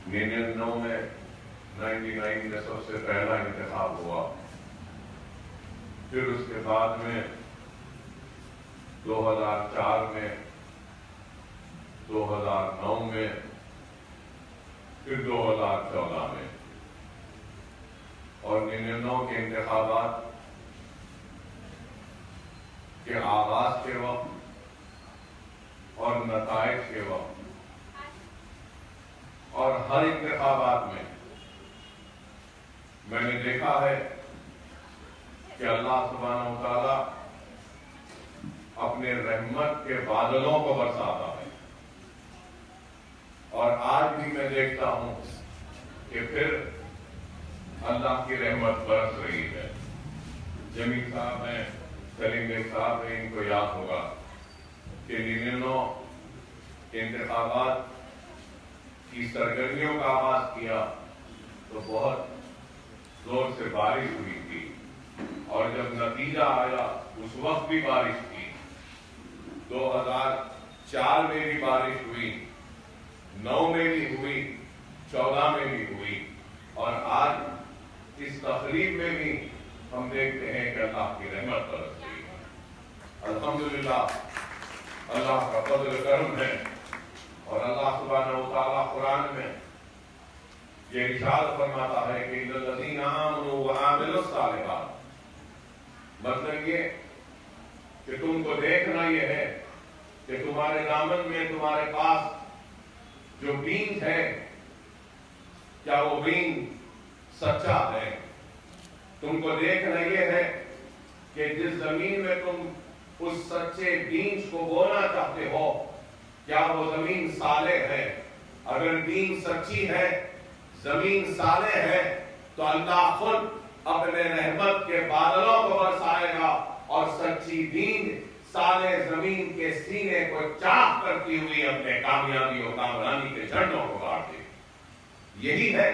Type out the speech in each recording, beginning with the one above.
99 میں 99 میں سب سے پہلا انتخاب ہوا، پھر اس کے بعد میں 2004 میں، 2009 میں، پھر 2014 میں، اور 99 کے انتخابات کے آغاز کے وقت اور نتائج کے وقت اور ہر انتخابات میں نے دیکھا ہے کہ اللہ سبحانہ و تعالیٰ اپنے رحمت کے بادلوں کو برساتا ہے، اور آج بھی میں دیکھتا ہوں کہ پھر اللہ کی رحمت برس رہی ہے۔ جمیل صاحب ہیں، سلیم بیگ صاحب ہیں، ان کو یاد ہوگا کہ 99 کے انتخابات کی سرگرمیوں کا آغاز کیا تو بہت زور سے بارش ہوئی تھی، اور جب نتیجہ آیا اس وقت بھی بارش تھی۔ 2004 میں بھی بارش ہوئی، 9 میں بھی ہوئی، 14 میں بھی ہوئی، اور آج اس تقریب میں بھی ہم دیکھتے ہیں کہ اللہ کی رحمت برس رہی ہے۔ الحمدللہ اللہ کا فضل کرم ہے، اور اللہ سبحانہ و تعالیٰ قرآن میں یہ ارشاد فرماتا ہے کہ الذین آمنوا وعملوا الصالحات، مطلب یہ کہ تم کو دیکھنا یہ ہے کہ تمہارے دامن میں تمہارے پاس جو بیج ہے کیا وہ بیج سچا ہے۔ تم کو دیکھنا یہ ہے کہ جس زمین میں تم اس سچے بیج کو بونا چاہتے ہو کیا وہ زمین صالح ہے۔ اگر بیج سچی ہے، زمین صالح ہے، تو اللہ خود اپنے رحمت کے بادلوں کو برسائے گا اور سچی بیج صالح زمین کے سینے کو چاک کرتی ہوئی اپنے کامیابی اور کامرانی کے جھنڈوں کو گاڑ دے گی۔ یہی ہے،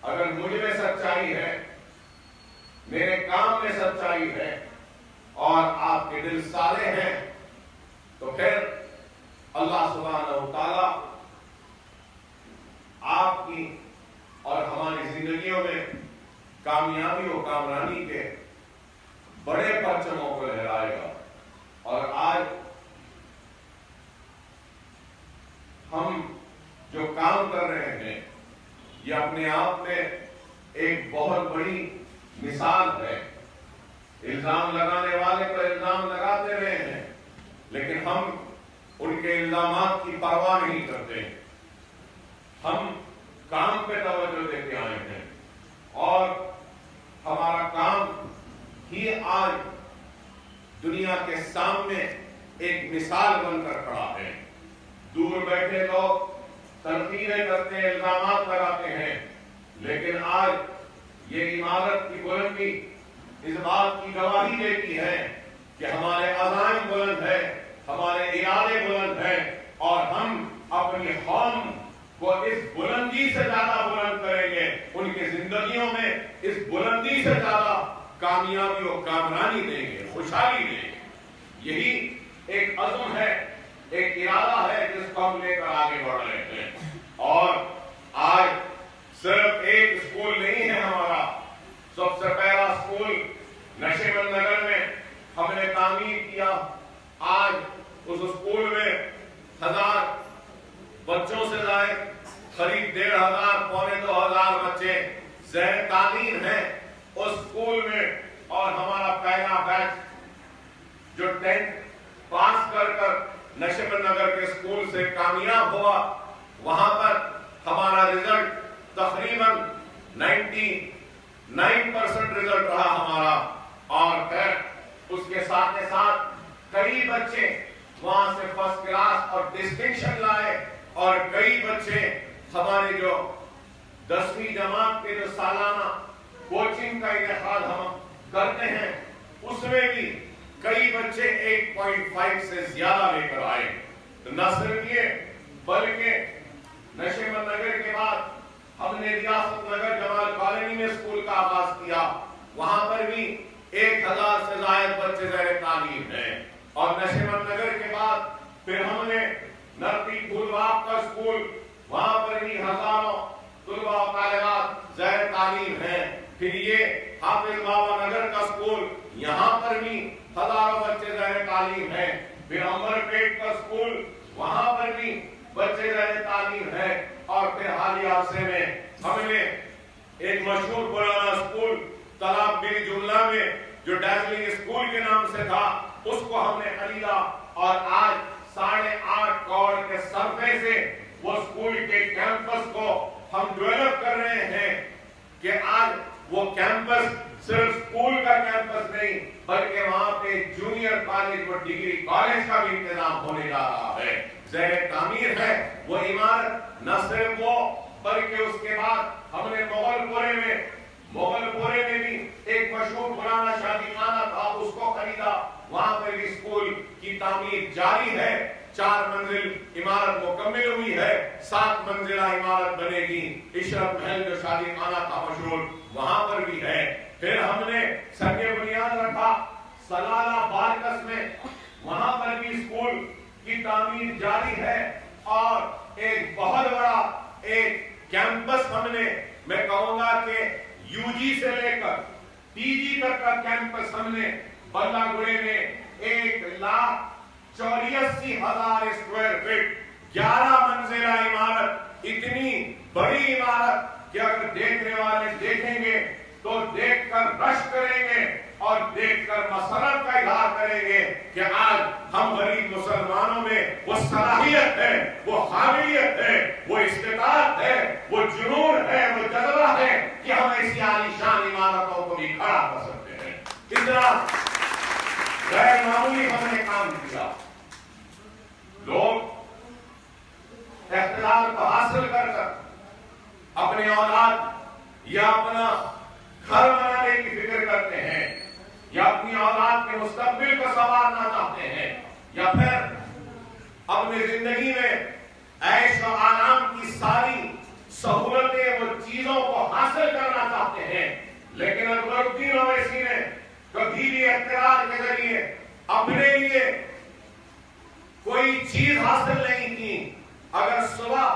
اگر مجھ میں سچائی ہے، میرے کام میں سچائی ہے، اور آپ کے دل صالح ہیں، تو پھر اللہ سبحانہ و تعالیٰ آپ کی اور ہماری زندگیوں میں کامیابی و کامرانی کے بڑے پرچموں کو لہرائے گا۔ اور آج ہم جو کام کر رہے ہیں یہ اپنے آپ میں ایک بہت بڑی مثال ہے۔ الزام لگانے والے تو الزام لگاتے رہے ہیں، لیکن ہم ان کے الزامات کی پرواہ نہیں کرتے، ہم کام پہ توجہ دیتے آئے ہیں، اور ہمارا کام ہی آج دنیا کے سامنے ایک مثال بن کر کھڑا ہے۔ دور بیٹھے لوگ تنقیدیں کرتے ہیں، الزامات لگاتے ہیں، لیکن آج یہ عمارت کی بلندی اس بات کی گواہی دیتی ہے کہ ہمارے عزائم بلند ہیں، ہمارے ارادے بلند ہیں، اور ہم اپنی قوم کو اس بلندی سے زیادہ بلند کریں گے، ان کی زندگیوں میں اس بلندی سے زیادہ کامیابی و کامرانی دیں گے، خوشحالی دیں گے۔ یہی ایک عزم ہے، ایک ارادہ ہے جس کو ہم لے کر آگے بڑھ رہے ہیں۔ اور آج صرف ایک اسکول نہیں ہے ہمارا، سب سے پہلا اسکول نشیمن نگر میں ہم نے تعمیر کیا۔ آج اس اسکول میں 1000 بچوں سے زائد قریب 1500 پونے 2000 بچے زیر تعلیم ہیں اس اسکول میں، اور ہمارا پہلا بیچ جو 10th پاس کر نشیمن نگر کے اسکول سے کامیاب ہوا، وہاں پر ہمارا رزلٹ تقریباً 99% رزلٹ رہا ہمارا، اور پھر اس کے ساتھ کئی بچے وہاں سے فرسٹ کلاس اور ڈسٹنکشن لائے، اور کئی بچے ہمارے جو 10ویں جماعت کے جو سالانہ کوچنگ کا انعقاد ہم کرتے ہیں اس میں بھی کئی بچے 8.5 سے زیادہ لے کر آئے۔ تو نہ صرف یہ بلکہ نشیمن نگر کے بعد ہم نے ریاست نگر جمال کالونی میں اسکول کا آغاز کیا، وہاں پر بھی 1000 سے زائد بچے زیر تعلیم ہیں، اور نشیمن نگر کے بعد پھر ہم نے نرتی پھول باغ کا اسکول، وہاں پر بھی ہزاروں طلبہ و طالبات زیر تعلیم ہیں. پھر یہ حافظ بابا نگر کا اسکول، یہاں پر بھی ہزاروں بچے زیر تعلیم ہیں. پھر امبر پیٹ کا اسکول، وہاں پر بھی بچے زیر تعلیم ہیں. اور پھر حالیہ عرصے میں ہم نے ایک مشہور پرانا اسکول تالاب میری جملہ میں جو ڈیزلنگ اسکول کے نام سے تھا، اس کو ہم نے خریدا اور آج 8.5 کروڑ کے سرفے سے وہ اسکول کے کیمپس کو ہم ڈیولپ کر رہے ہیں کہ آج وہ کیمپس صرف اسکول کا کیمپس نہیں بلکہ وہاں پہ جونیئر کالج و ڈگری کالج کا بھی انتظام ہونے جا رہا ہے. زیر تعمیر ہے وہ عمارت. نہ صرف وہ بلکہ اس کے بعد ہم نے مغل پورے میں بھی ایک مشہور پرانا شادی خانہ تھا، اس کو خریدا. وہاں پر بھی اسکول کی تعمیر جاری ہے. 4 منزل عمارت مکمل ہوئی ہے، 7 منزلہ عمارت بنے گی. عشرت محل جو شادی خانہ تھا مشہور، وہاں پر بھی ہے. پھر ہم نے سنگ بنیاد رکھا سلالہ بارکس میں، وہاں پر بھی اسکول کی تعمیر جاری ہے. اور ایک بہت بڑا ایک کیمپس ہم نے، میں کہوں گا کہ یو جی سے لے کر پی جی تک کا کیمپس ہم نے بلہ گڑے میں 1,84,000 اسکوائر فٹ 11 منزلہ عمارت، اتنی بڑی عمارت کہ اگر دیکھنے والے دیکھیں گے تو دیکھ کر رشک کریں گے اور دیکھ کر مسرت کا اظہار کریں گے کہ آج ہم غریب مسلمانوں میں وہ صلاحیت ہے، وہ قابلیت ہے، وہ استطاعت ہے، وہ جنون ہے، وہ جذبہ ہے کہ ہم ایسی عالیشان عمارتوں کو بھی کھڑا کر سکتے ہیں. اتنا غیر معمولی ہم نے کام کیا. لوگ اقتدار کو حاصل کر اپنے اولاد یا اپنا گھر بنانے کی فکر کرتے ہیں، یا اپنی اولاد کے مستقبل کو سنوارنا چاہتے ہیں، یا پھر اپنی زندگی میں عیش و آرام کی ساری سہولتیں وہ چیزوں کو حاصل کرنا چاہتے ہیں. لیکن اکبر الدین اویسی نے کبھی بھی اقتدار کے ذریعے اپنے لیے کوئی چیز حاصل نہیں کی. اگر صبح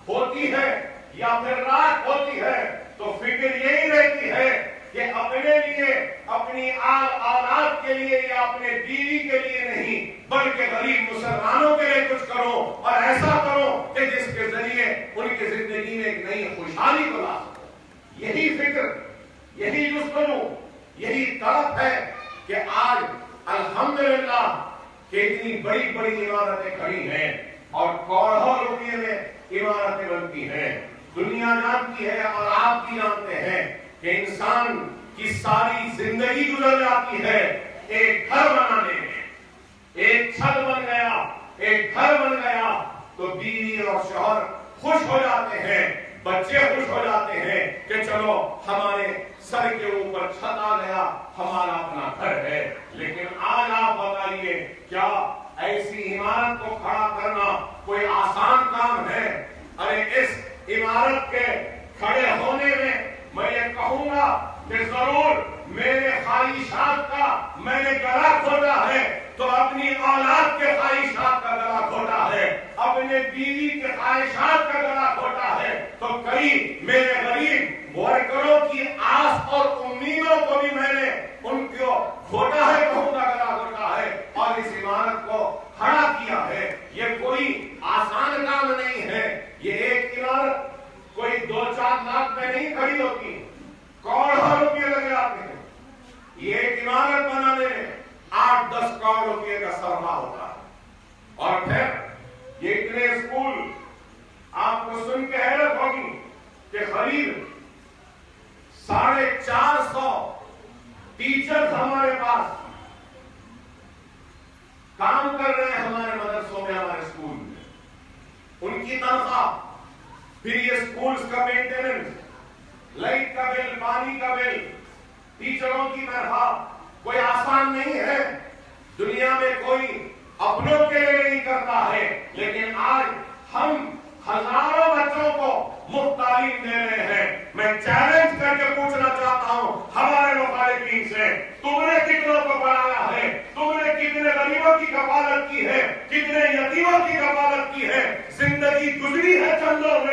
ہوتی ہے یا پھر رات ہوتی ہے تو فکر یہی رہتی ہے کہ اپنے لیے، اپنی آل اولاد کے لیے یا اپنے بیوی کے لیے نہیں بلکہ غریب مسلمانوں کے لیے کچھ کرو اور ایسا کرو کہ جس کے ذریعے ان کی زندگی میں ایک نئی خوشحالی کو لا سکو. یہی فکر، یہی جستجو، یہی طلب ہے کہ آج الحمدللہ کہ اتنی بڑی بڑی عمارتیں کھڑی ہیں اور کروڑوں روپے میں عمارتیں بنتی ہیں. دنیا جانتی ہے اور آپ بھی جانتے ہیں کہ انسان کی ساری زندگی گزر جاتی ہے ایک گھر بنانے میں. ایک چھت بن گیا، ایک گھر بن گیا تو بیوی اور شوہر خوش ہو جاتے ہیں، بچے خوش ہو جاتے ہیں کہ چلو ہمارے سر کے اوپر چھت آ گیا، ہمارا اپنا گھر ہے. لیکن آج آپ بتائیے کیا ایسی عمارت کو کھڑا کرنا کوئی آسان کام ہے؟ ارے اس عمارت کے کھڑے ہونے میں یہ کہوں گا کہ ضرور میرے خواہشات کا میں نے گلا کھوٹا ہے تو اپنی اولاد کے خواہشات کا گلا کھوٹا ہے، اپنے بیوی کے خواہشات کا گلا کھوٹا ہے تو کئی میرے غریب ورکروں کی آس اور امیدوں کو بھی میں نے ان کو کھوٹا ہے، کہوں گا گلا کھوٹا ہے اور اس عمارت کو کھڑا کیا ہے. یہ کوئی آسان کام نہیں ہے. یہ ایک عمارت کوئی 2-4 لاکھ میں نہیں کھڑی ہوتی، کروڑوں روپے لگ جاتے ہیں. یہ ایک عمارت بنانے میں 8-10 کروڑ روپے کا سرمایہ ہوتا ہے. اور پھر یہ اتنے اسکول آپ کو سن کے حیرت ہوگی کہ قریب 450 ٹیچرز ہمارے پاس کام کر رہے ہیں ہمارے مدرسوں میں، ہمارے اسکول میں. ان کی تنخواہ، پھر یہ اسکولز کا مینٹیننس، لائٹ کا بل، پانی کا بل، ٹیچروں کی تنخواہ کوئی آسان نہیں ہے. دنیا میں کوئی اپنوں کے لیے نہیں کرتا ہے، لیکن آج ہم ہزاروں بچوں کو مفت تعلیم دے رہے ہیں. میں چیلنج کر کے پوچھنا چاہتا ہوں ہمارے مخالفین سے، تم نے کتنوں کو پڑھایا ہے؟ تم نے کتنے غریبوں کی کفالت کی ہے؟ کتنے یتیموں کی کفالت کی ہے؟ زندگی گزری ہے چندوں میں